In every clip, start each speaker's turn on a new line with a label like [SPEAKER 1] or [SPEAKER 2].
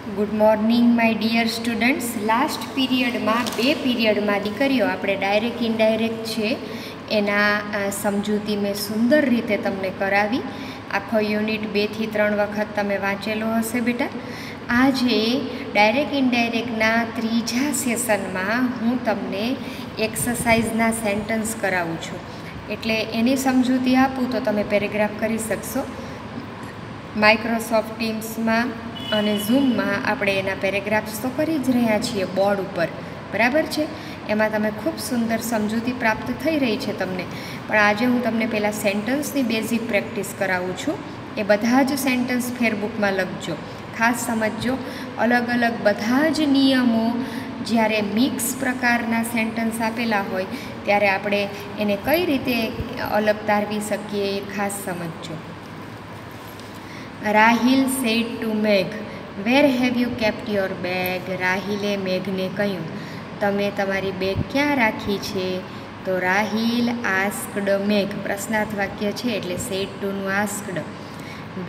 [SPEAKER 1] Good morning my dear students. Last પીરિયડમાં પીરિયડમાં દીકરીઓ આપણે ડાયરેક્ટ ઇનડાયરેક્ટ છે એના સમજૂતી મેં સુંદર રીતે તમને કરાવી. આખો યુનિટ 2 થી 3 વખત તમે વાંચેલો હશે બેટા. આજે ડાયરેક્ટ ઇનડાયરેક્ટના ત્રીજા સેશનમાં હું તમને એક્સરસાઇઝના સેન્ટન્સ કરાવું છું. એટલે એની સમજૂતી આપું તો તમે પેરેગ્રાફ કરી શકશો. માઇક્રોસોફ્ટ ટીમ્સમાં અને ઝૂમમાં આપણે એના પેરેગ્રાફ્સ તો કરી જ રહ્યા છીએ બોર્ડ ઉપર, બરાબર છે. એમાં તમે ખૂબ સુંદર સમજૂતી પ્રાપ્ત થઈ રહી છે તમને. પણ આજે હું તમને પહેલાં સેન્ટન્સની બેઝિક પ્રેક્ટિસ કરાવું છું. એ બધા જ સેન્ટન્સ ફેરબુકમાં લખજો, ખાસ સમજજો. અલગ અલગ બધા જ નિયમો જ્યારે મિક્સ પ્રકારના સેન્ટન્સ આપેલા હોય ત્યારે આપણે એને કઈ રીતે અલગ તારવી શકીએ એ ખાસ સમજજો. Rahil said to Megh, where have you kept your bag? રાહિલે મેઘને કહ્યું, તમે તમારી બેગ ક્યાં રાખી છે? તો રાહિલ આસ્કડ મેઘ, પ્રશ્નાર્થ વાક્ય છે એટલે સેડ ટુનું આસ્કડ.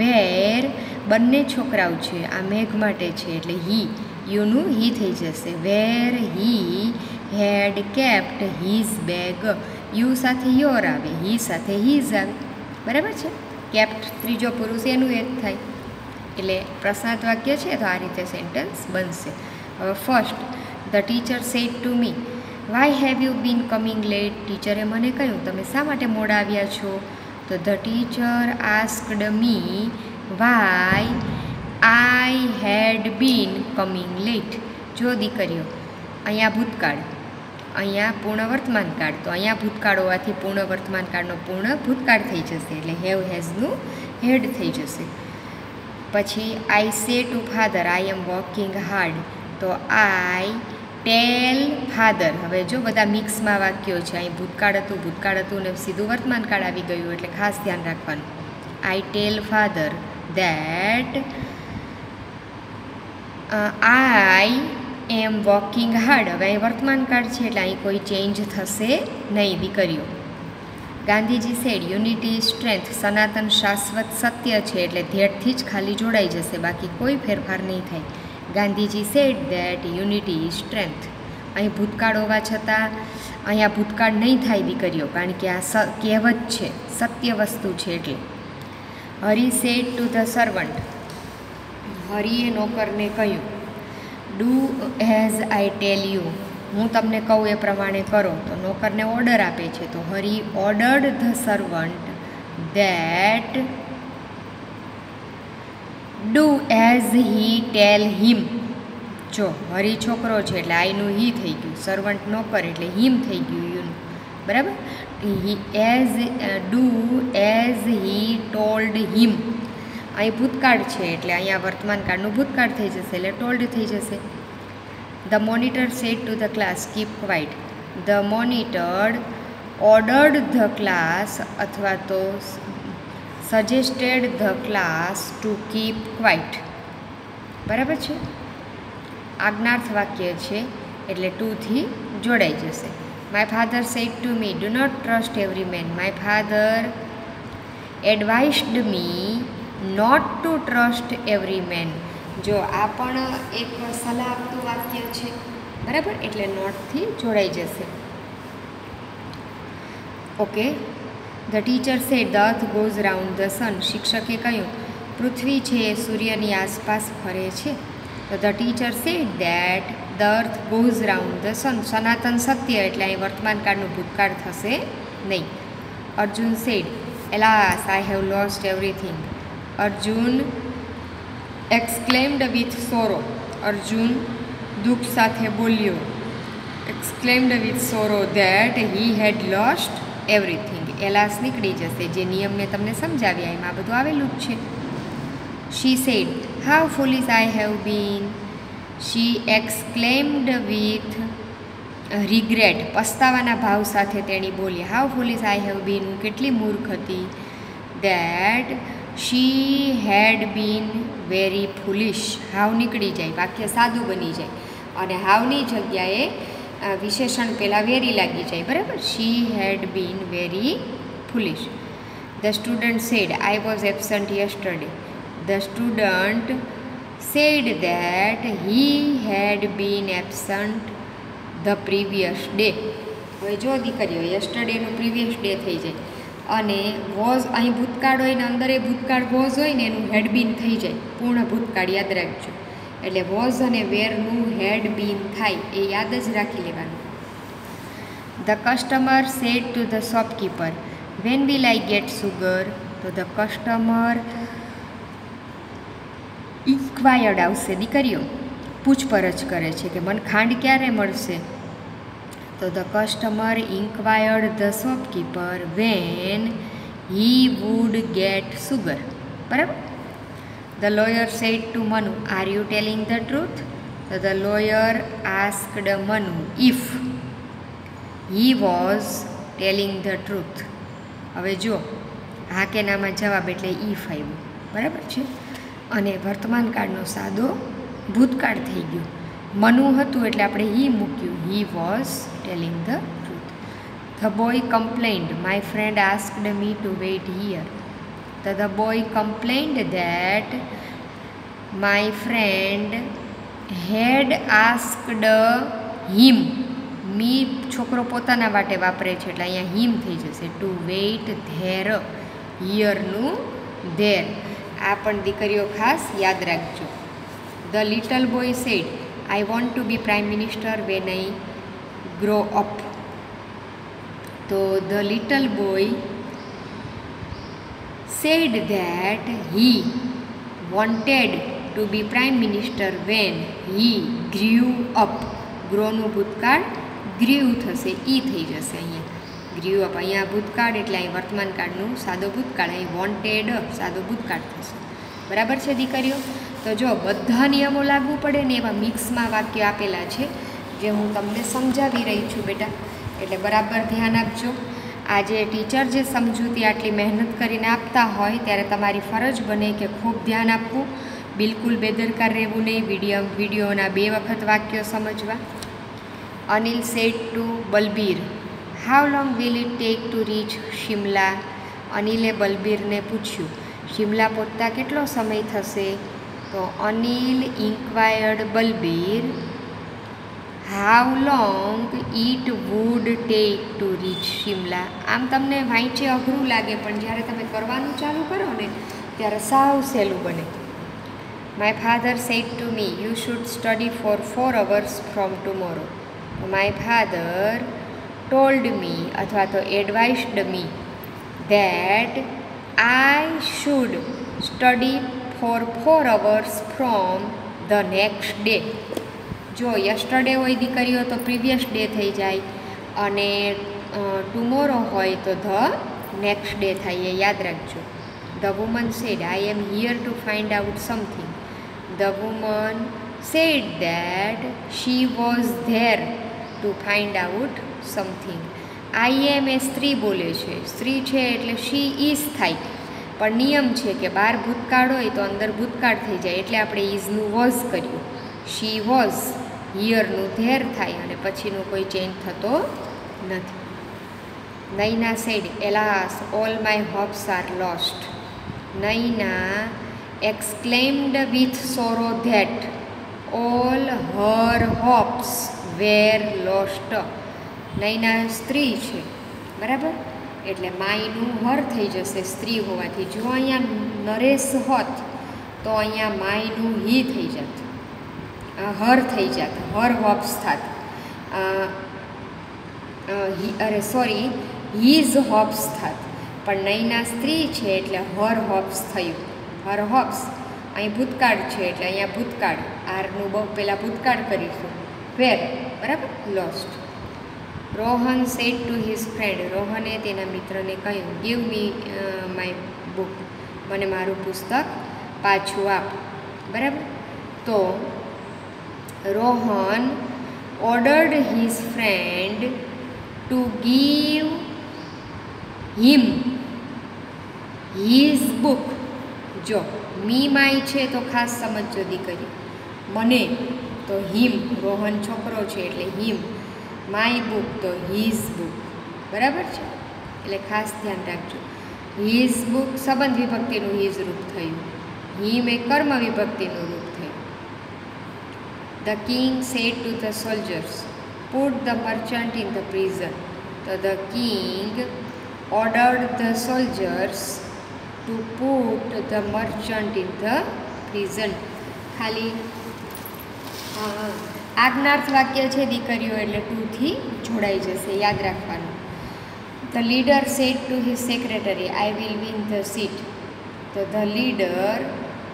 [SPEAKER 1] વેર બંને છોકરાઓ છે, આ મેઘ માટે છે એટલે હી, યુનું હી થઈ જશે. વેર હી હેડ કેપ્ટ હીઝ બેગ, યુ સાથે યોર આવે, હી સાથે હીઝ આવે, બરાબર છે. કેપ્ટ ત્રીજો પુરુષ એનું એ જ થાય એટલે પ્રશ્નાર્થ વાક્ય છે તો આ રીતે સેન્ટેન્સ બનશે. હવે first, the teacher said to me, why have you been coming late? ટીચરે મને કહ્યું તમે શા માટે મોડા આવ્યા છો? તો the teacher asked me why I had been coming late. જો દીકરીઓ, અહીંયા ભૂતકાળ, અહીંયા પૂર્ણ વર્તમાન કાળ, તો અહીંયા ભૂતકાળ હોવાથી પૂર્ણ વર્તમાન કાળનો પૂર્ણ ભૂતકાળ થઈ જશે એટલે હેવ હેઝનું હેડ થઈ જશે. પછી I say to father I am working hard, તો આઈ ટેલ ફાધર. હવે જો બધા મિક્સમાં વાક્યો છે, અહીં ભૂતકાળ હતું ને સીધું વર્તમાન કાળ આવી ગયું એટલે ખાસ ધ્યાન રાખવાનું. I tell father that I am working hard. હવે અહીં વર્તમાન કાળ છે એટલે અહીં કોઈ ચેન્જ થશે નહીં દીકરીઓ. ગાંધીજી સેડ યુનિટી સ્ટ્રેન્થ, સનાતન શાશ્વત સત્ય છે એટલે ધેટથી જ ખાલી જોડાઈ જશે, બાકી કોઈ ફેરફાર નહીં થાય. Gandhiji said that unity is strength. અહીં ભૂતકાળ હોવા છતાં અહીંયા ભૂતકાળ નહીં થાય દીકરીઓ, કારણ કે આ કહેવત છે, સત્ય વસ્તુ છે એટલે. હરી સેડ ટુ ધ સર્વન્ટ, હરીએ નોકરને કહ્યું, do as I tell you, હું તમને કહું એ પ્રમાણે કરો. તો નોકરને ઓર્ડર આપે છે, તો Hari ordered the servant that do as he tell him. જો હરી છોકરો છે એટલે આઈનું હી થઈ ગયું, સર્વન્ટ નોકર એટલે હિમ થઈ ગયું યુનું, બરાબર. He as do as he told him. અહીં ભૂતકાળ છે એટલે અહીંયા વર્તમાન કાળનું ભૂતકાળ થઈ જશે એટલે ટોલ્ડ થઈ જશે. The monitor said to the class keep quiet, the monitor ordered the class અથવા તો suggested the class to keep quiet, બરાબર છે. આજ્ઞાર્થ વાક્ય છે એટલે ટુથી જોડાઈ જશે. My father said to me do not trust every man, my father advised me not to trust every man. જો આ પણ એક સલાહ આપતું વાક્ય છે, બરાબર, એટલે નોટથી જોડાઈ જશે. Okay. The teacher said the earth goes round the sun, શિક્ષકે કહ્યું પૃથ્વી છે એ સૂર્યની આસપાસ ફરે છે. તો the teacher said that the earth goes round the sun, સનાતન સત્ય એટલે અહીં વર્તમાન કાળનું ભૂતકાળ થશે નહીં. Arjun said alas I have lost everything, Arjun exclaimed with sorrow, Arjun દુઃખ સાથે બોલ્યો. Exclaimed with sorrow that he had lost everything. Alas નીકળી જશે, જે નિયમ મેં તમને સમજાવ્યા એમાં આ બધું આવેલું જ છે. She said how foolish I have been, she exclaimed with regret, પસ્તાવાના ભાવ સાથે તેણી બોલી. હાઉ ફૂલિશ આઈ હેવ બીન, હું કેટલી મૂર્ખ હતી. That she had been very ફૂલિશ, હાવ નીકળી જાય, વાક્ય સાદું બની જાય અને હાવની જગ્યાએ વિશેષણ પહેલાં વેરી લાગી જાય, બરાબર. She had been very foolish. The student said I was absent yesterday, the student said that he had been absent the previous day. હવે જો દીકરીઓ યસ્ટરડેનું પ્રીવિયસ ડે થઈ જાય અને વોઝ અહીં ભૂતકાળ હોય ને અંદર એ ભૂતકાળ વોઝ હોય ને એનું હેડ બીન થઈ જાય, પૂર્ણ ભૂતકાળ યાદ રાખજો. એટલે વોઝ અને વેરનું હેડ બીન થાય એ યાદ જ રાખી લેવાનું. The customer sad to the shopkeeper when will I get sugar. તો ધ કસ્ટમર ઇન્ક્વાયર્ડ આવશે દીકરીઓ, પૂછપરછ કરે છે કે મને ખાંડ ક્યારે મળશે. તો the customer inquired the shopkeeper when he would get sugar. બરાબર. The lawyer said to Manu are you telling the truth. તો the lawyer asked Manu if he was telling the truth. હવે જો હા કે નામાં જવાબ એટલે ઇફ આવ્યું. બરાબર છે. અને વર્તમાન કાળનો સાદો ભૂતકાળ થઈ ગયો. મનુ હતું એટલે આપણે હી મૂક્યું. He was telling the truth. The boy complained my friend asked me to wait here. તો the boy complained that my friend had asked him. Me છોકરો પોતાના માટે વાપરે છે એટલે અહીંયા હિમ થઈ જશે. To wait there. હિયરનું ધેર. આ પણ દીકરીઓ ખાસ યાદ રાખજો. The little boy said I want to be prime minister when I grow up. તો the little boy said that he wanted to be prime minister when he grew up. ગ્રોનું ભૂતકાળ ગ્રીવ થશે, ઈ થઈ જશે અહીંયા. ગ્રીવ અપ અહીંયા ભૂતકાળ એટલે અહીં વર્તમાન કાળનું સાદો ભૂતકાળ, અહીં વોન્ટેડ સાદો ભૂતકાળ થશે. બરાબર છે દીકરીઓ. તો જો બધા નિયમો લાગુ પડે ને એવા મિક્સમાં વાક્ય આપેલા છે જે હું તમને સમજાવી રહી છું બેટા, એટલે બરાબર ધ્યાન આપજો. આજે ટીચર જે સમજૂતી આટલી મહેનત કરીને આપતા હોય ત્યારે તમારી ફરજ બને કે ખૂબ ધ્યાન આપવું, બિલકુલ બેદરકાર રહેવું નહીં. વિડીયોના 2 વખત વાક્યો સમજવા. Anil said to Balbir how long will it take to reach Shimla. અનિલે બલબીરને પૂછ્યું શિમલા પહોંચતા કેટલો સમય થશે. તો Anil inquired Balbir how long it would take to reach Shimla. આમ તમને વાંચે અઘરું લાગે પણ જ્યારે તમે કરવાનું ચાલુ કરો ને ત્યારે સાવ સહેલું બને. My father said to me you should study for 4 hours from tomorrow. My father told me અથવા તો advised me that I should study for 4 hours from the next day. જો યસ્ટરડે હોય દીકરીઓ તો પ્રીવિયસ ડે થઈ જાય અને tomorrow હોય તો ધ નેક્સ્ટ ડે થાય, એ યાદ રાખજો. The woman said I am here to find out something. The woman said that she was there to find out something. I am એ સ્ત્રી બોલે છે, સ્ત્રી છે એટલે શી ઇઝ થાય, પણ નિયમ છે કે બહાર ભૂતકાળ હોય તો અંદર ભૂતકાળ થઈ જાય એટલે આપણે ઇઝનું વોઝ કર્યું. શી વોઝ હિયરનું ધેર થાય અને પછીનું કોઈ ચેન્જ થતો નથી. Naina said alas all my hopes are lost. Naina exclaimed with sorrow that all her hopes were lost. Naina સ્ત્રી છે બરાબર, એટલે માયનું હર થઈ જશે સ્ત્રી હોવાથી. જો અહીંયા નરેશ હોત તો અહીંયા માયનું હી થઈ જાત, હર થઈ જાત, હર હોપ્સ થાત. હીઝ હોપ્સ થાત, પણ નૈના સ્ત્રી છે એટલે હર હોપ્સ થયું. હર હોપ્સ અહીં ભૂતકાળ છે એટલે અહીંયા ભૂતકાળ, આરનું પહેલાં ભૂતકાળ કરીશું. વેર બરાબર lost. Rohan said to his friend. રોહને તેના મિત્રને કહ્યું ગીવ મી માય બુક. મને મારું પુસ્તક પાછું આપ. બરાબર. તો Rohan ordered his friend to give him his book. જો મી માય છે તો ખાસ સમજજો દીકરી. મને તો હિમ, રોહન છોકરો છે એટલે હિમ. માય બુક તો હિઝ બુક. બરાબર છે, એટલે ખાસ ધ્યાન રાખજો. હિઝ બુક સંબંધ વિભક્તિનું હિઝ રૂપ થયું, હિમ એ કર્મ વિભક્તિનું રૂપ થયું. The king said to the soldiers, put the merchant in the prison. તો the king ordered the soldiers to put the merchant in the prison. ખાલી આજ્ઞાર્થ વાક્ય છે દીકરીઓ, એટલે ટુથી જોડાઈ જશે, યાદ રાખવાનું. The leader said to his secretary, I will win the seat. તો the leader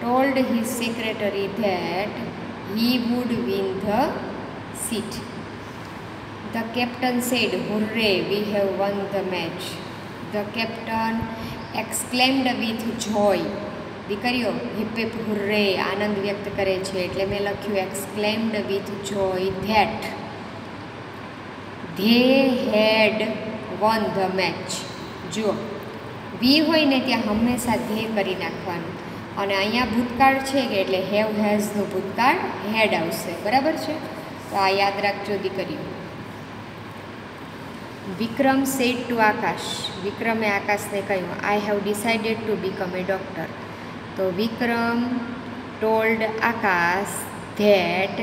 [SPEAKER 1] told his secretary that he would win the seat. The captain said, hooray, we have won the match. The captain exclaimed with joy. દીકરીઓ heap heap હુર્રે આનંદ વ્યક્ત કરે છે, એટલે મેં લખ્યું exclaimed with joy that they had won the match. જુઓ વી હોય ને ત્યાં હંમેશા ધ્યેય કરી નાખવાનું, અને અહીંયા ભૂતકાળ છે કે એટલે હેવ હેઝનું ભૂતકાળ હેડ આવશે. બરાબર છે? તો આ યાદ રાખજો દીકરીઓ. વિક્રમ સેડ ટુ આકાશ, વિક્રમે આકાશને કહ્યું, I have decided to become a doctor. તો Vikram told Akash that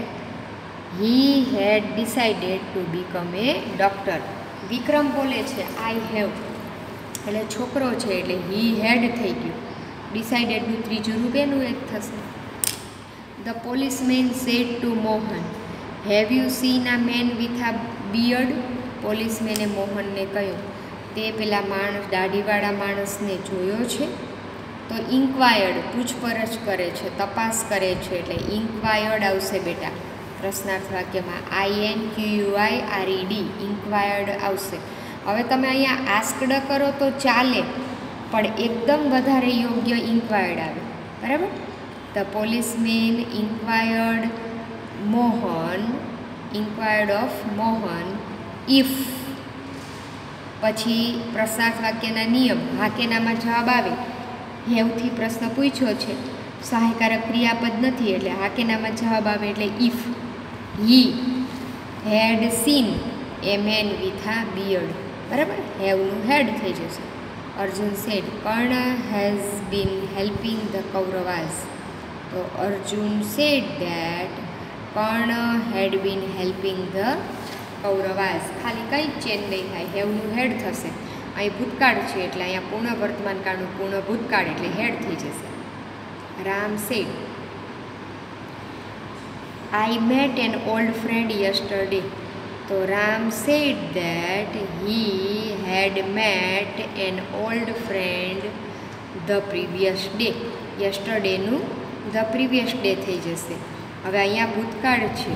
[SPEAKER 1] he had decided to become a doctor. Vikram બોલે છે આઈ હેવ, એટલે છોકરો છે એટલે હી હેડ થઈ ગયું. ડિસાઇડેડનું ત્રીજું રૂપ એનું એક થશે. The policeman said to Mohan, have you seen આ મેન વિથ આ બિયર્ડ. પોલીસમેને મોહનને કહ્યું, તે પેલા માણસ દાઢીવાળા માણસને જોયો છે? તો ઇન્ક્વાયર્ડ પૂછપરછ કરે છે, તપાસ કરે છે, એટલે ઇન્ક્વાયર્ડ આવશે બેટા પ્રશ્નાર્થ વાક્યમાં. INQUIRED ઇન્ક્વાયર્ડ આવશે. હવે તમે અહીંયા આસ્કડ કરો તો ચાલે, પણ એકદમ વધારે યોગ્ય ઇન્ક્વાયર્ડ આવે. બરાબર? The policeman inquired Mohan, inquired of Mohan if, પછી પ્રશ્નાર્થ વાક્યના નિયમ, હા કે નામાં જવાબ આવે. હેવથી પ્રશ્ન પૂછ્યો છે, સહાયકારક ક્રિયાપદ નથી, એટલે હા કે નામાં જવાબ આવે, એટલે if he had seen a man with a beard. બરાબર? હેવનું હેડ થઈ જશે. Arjun said Karna has been helping the Kauravas. તો Arjun said that Karna had been helping the Kauravas. ખાલી કંઈ જ ચેન્જ નહીં થાય, હેવનું હેડ થશે. અહીં ભૂતકાળ છે એટલે અહીંયા પૂર્ણ વર્તમાન કાળનું પૂર્ણ ભૂતકાળ એટલે હેડ થઈ જશે. Ram said I met an old friend yesterday. તો Ram said that he had met an old friend the previous day. યસ્ટરડેનું ધ પ્રીવિયસ ડે થઈ જશે. હવે અહીંયા ભૂતકાળ છે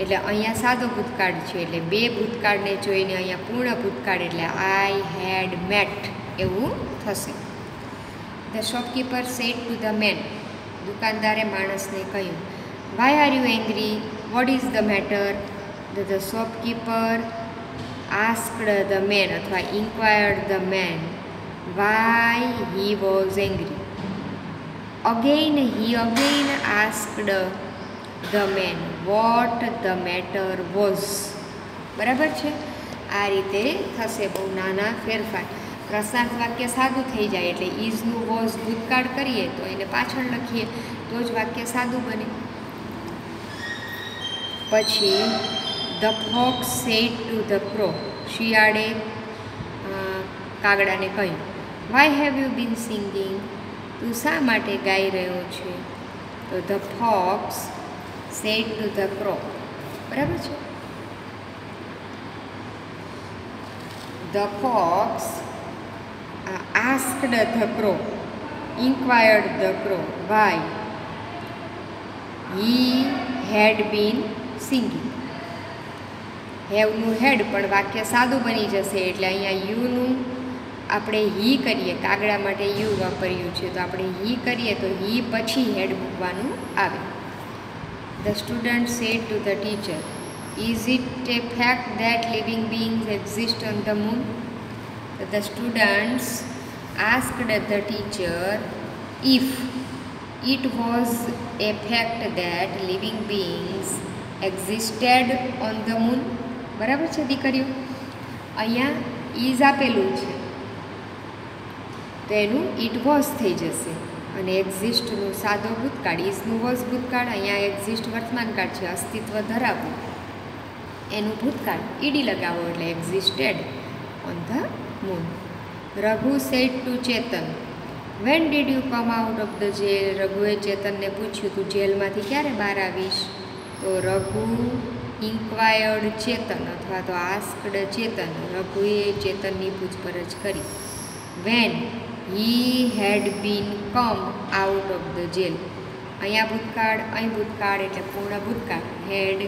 [SPEAKER 1] એટલે અહીંયા સાદો ભૂતકાળ છે, એટલે બે ભૂતકાળને જોઈને અહીંયા પૂર્ણ ભૂતકાળ એટલે આઈ હેડ મેટ એવું થશે. The shopkeeper said to the man, દુકાનદારે માણસને કહ્યું, why are you angry, what is the matter. The shopkeeper asked the man અથવા inquired the man why he was angry. Again he again asked the man what the matter was. બરાબર છે? આ રીતે થશે, બહુ નાના ફેરફાર. પ્રશ્નાર્થ વાક્ય સાદું થઈ જાય એટલે ઇઝનું વોઝ ભૂતકાળ કરીએ તો એને પાછળ લખીએ તો જ વાક્ય સાદું બને. પછી the fox said to the crow, શિયાળે કાગડાને કહ્યું, why have you been singing, તું શા માટે ગાઈ રહ્યો છે. તો the fox said to the crow. બરાબર છે? The fox asked the crow, inquired the crow why he had been singing. હેવનું હેડ પણ વાક્ય સાદું બની જશે એટલે અહીંયા યુનું આપણે હી કરીએ, કાગડા માટે યુ વાપર્યું છે તો આપણે હી કરીએ તો હી પછી હેડ મૂકવાનું આવે. The student said to the teacher, is it a fact that living beings exist on the moon? The students asked the teacher if it was a fact that living beings existed on the moon. બરાબર છે દીકરીઓ? અહીંયા is આપેલું છે તો એનું it was થઈ જશે. અને એક્ઝિસ્ટનું સાદો ભૂતકાળ, ઇઝનું વોઝ ભૂતકાળ, અહીંયા એક્ઝિસ્ટ વર્તમાનકાળ છે, અસ્તિત્વ ધરાવવું એનું ભૂતકાળ, ઈડી લગાવો એટલે existed on the moon. Raghu said to Chetan, when did you come out of the jail? રઘુએ ચેતનને પૂછ્યું તું જેલમાંથી ક્યારે બહાર આવીશ? તો રઘુ ઇન્ક્વાયર્ડ ચેતન અથવા તો આસ્કડ ચેતન, રઘુએ ચેતનની પૂછપરછ કરી. When he had been come out of the jail, અહીંયા ભૂતકાળ, અહીં ભૂતકાળ એટલે પૂર્ણ ભૂતકાળ. Had,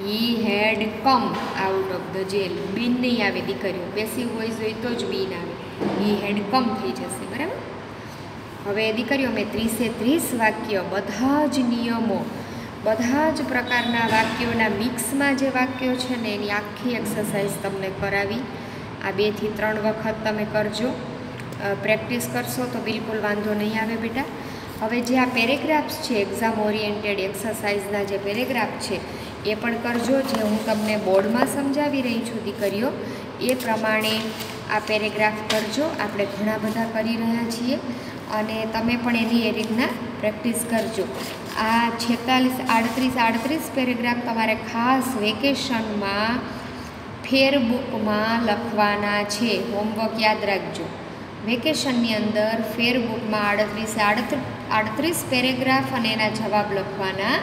[SPEAKER 1] he had come out of the jail, been નહીં આવે દીકરીઓ, પેસિવ વોઇસ હોય તો જ બીન આવે, હી હેડ કમ થઈ જશે. બરાબર. હવે દીકરીઓ મેં 30 વાક્ય, બધા જ નિયમો, બધા જ પ્રકારના વાક્યોના મિક્સમાં જે વાક્યો છે ને એની આખી એક્સરસાઇઝ તમને કરાવી. આ 2 થી 3 વખત તમે કરજો, પ્રેક્ટિસ કરશો તો બિલકુલ વાંધો નહીં આવે બેટા. હવે જે આ પેરેગ્રાફ્સ છે, એક્ઝામ ઓરિએન્ટેડ એક્સરસાઇઝના જે પેરેગ્રાફ છે એ પણ કરજો, જે હું તમને બોર્ડમાં સમજાવી રહી છું દીકરીઓ એ પ્રમાણે આ પેરેગ્રાફ કરજો. આપણે ઘણા બધા કરી રહ્યા છીએ અને તમે પણ એની એ રીતના પ્રેક્ટિસ કરજો. આ 38 પેરેગ્રાફ તમારે ખાસ વેકેશનમાં ફેરબુકમાં લખવાના છે. હોમવર્ક યાદ રાખજો. વેકેશનની અંદર ફેરબુકમાં 38 પેરેગ્રાફ અને એના જવાબ લખવાના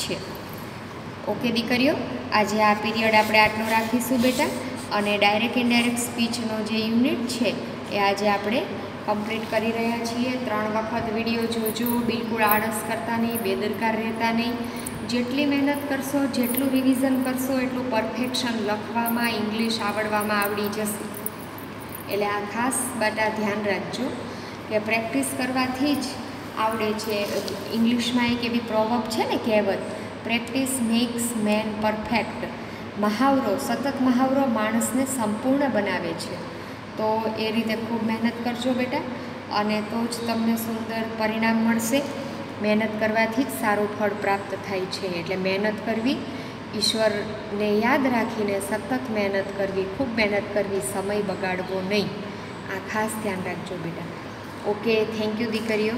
[SPEAKER 1] છે. ઓકે દીકરીઓ, આજે આ પીરિયડ આપણે આટલો રાખીશું બેટા. અને ડાયરેક્ટ ઇનડાયરેક્ટ સ્પીચનો જે યુનિટ છે એ આજે આપણે કમ્પ્લીટ કરી રહ્યા છીએ. 3 વખત વિડીયો જોજો, બિલકુલ આળસ કરતા નહીં, બેદરકાર રહેતા નહીં. જેટલી મહેનત કરશો, જેટલું રિવિઝન કરશો એટલું પરફેક્શન લખવામાં, ઇંગ્લિશ આવડવામાં આવડી જશે. એટલે આ ખાસ બેટા ધ્યાન રાખજો કે પ્રેક્ટિસ કરવાથી જ આવડે છે. ઇંગ્લિશમાં એક એવી પ્રોવર્બ છે ને, કહેવત, પ્રેક્ટિસ મેક્સ મેન પરફેક્ટ. મહાવરો, સતત મહાવરો માણસને સંપૂર્ણ બનાવે છે. તો એ રીતે ખૂબ મહેનત કરજો બેટા, અને તો જ તમને સુંદર પરિણામ મળશે. મહેનત કરવાથી જ સારું ફળ પ્રાપ્ત થાય છે. એટલે મહેનત કરવી, ઈશ્વરને યાદ રાખીને સતત મહેનત કરવી, ખૂબ મહેનત કરવી, સમય બગાડવો નહીં. આ ખાસ ધ્યાન રાખજો બેટા. ઓકે, થેન્ક યુ દીકરીઓ.